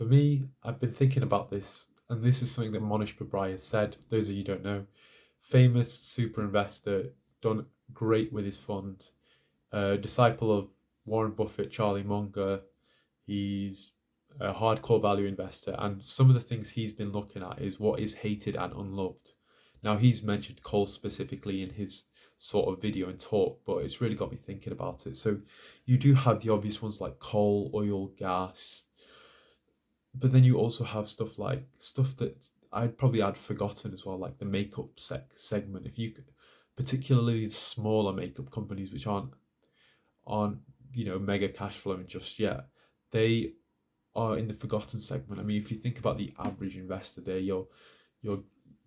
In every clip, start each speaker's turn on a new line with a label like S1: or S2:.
S1: For me, I've been thinking about this, and this is something that Monish Pabrai has said. Those of you who don't know, famous super investor, done great with his fund, disciple of Warren Buffett, Charlie Munger. He's a hardcore value investor, and some of the things he's been looking at is what is hated and unloved. Now, he's mentioned coal specifically in his sort of video and talk, but it's really got me thinking about it. So, you do have the obvious ones like coal, oil, gas, but then you also have stuff that I'd probably add forgotten as well, like the makeup segment. If you could, particularly the smaller makeup companies which aren't mega cash flowing just yet, they are in the forgotten segment. I mean, if you think about the average investor there, you're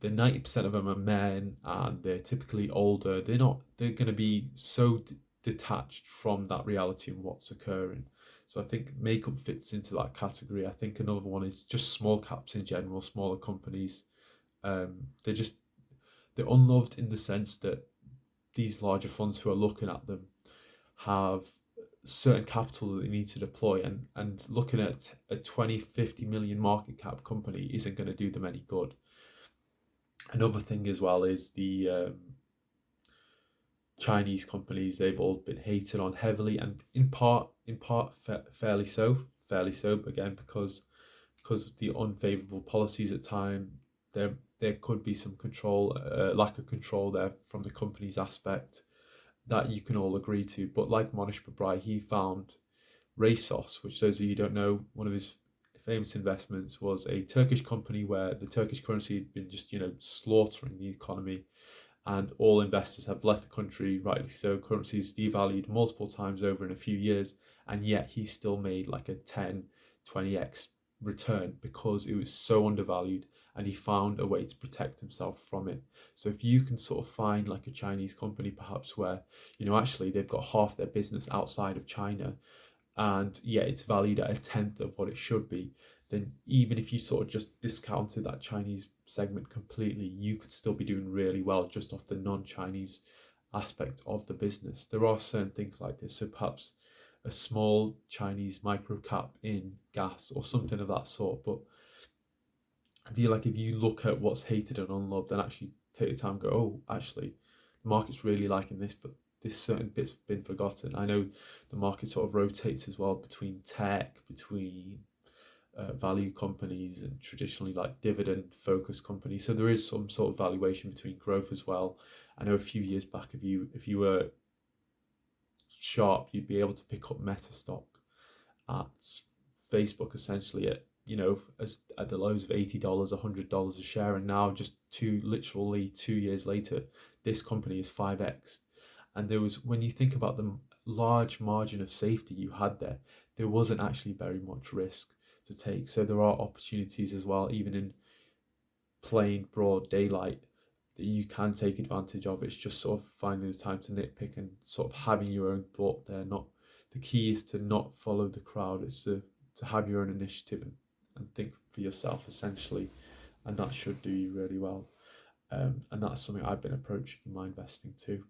S1: the 90% of them are men, and they're typically older. They're going to be so detached from that reality and what's occurring. So I think makeup fits into that category. I think another one is just small caps in general, smaller companies. They're just they're unloved in the sense that these larger funds who are looking at them have certain capital that they need to deploy, and looking at a 20-50 million market cap company isn't going to do them any good. Another thing as well is the Chinese companies. They've all been hated on heavily, and in part fairly so again, because of the unfavorable policies at time. There could be some control, lack of control there from the company's aspect that you can all agree to. But like Monish Pabrai, he found Resos, which, those of you who don't know, one of his famous investments was a Turkish company where the Turkish currency had been just slaughtering the economy, and all investors have left the country, rightly so. Currency's devalued multiple times over in a few years, and yet he still made like a 10-20x return because it was so undervalued, and he found a way to protect himself from it. So if you can sort of find like a Chinese company perhaps where actually they've got half their business outside of China, and yet it's valued at a tenth of what it should be, then even if you sort of just discounted that Chinese segment completely, you could still be doing really well just off the non-Chinese aspect of the business. There are certain things like this. So perhaps a small Chinese micro cap in gas or something of that sort. But I feel like if you look at what's hated and unloved and actually take the time and go, oh, actually, the market's really liking this, but this certain bit's been forgotten. I know the market sort of rotates as well between tech, between value companies, and traditionally like dividend focused companies. So there is some sort of valuation between growth as well. I know a few years back, if you were sharp, you'd be able to pick up Meta stock at Facebook essentially at the lows of $80, $100 a share, and now just literally 2 years later, this company is 5x. And there was, when you think about the large margin of safety you had there wasn't actually very much risk to take. So there are opportunities as well, even in plain broad daylight, that you can take advantage of. It's just sort of finding the time to nitpick and sort of having your own thought there. Not the key is to not follow the crowd. It's to have your own initiative and think for yourself essentially, and that should do you really well. And that's something I've been approaching in my investing too.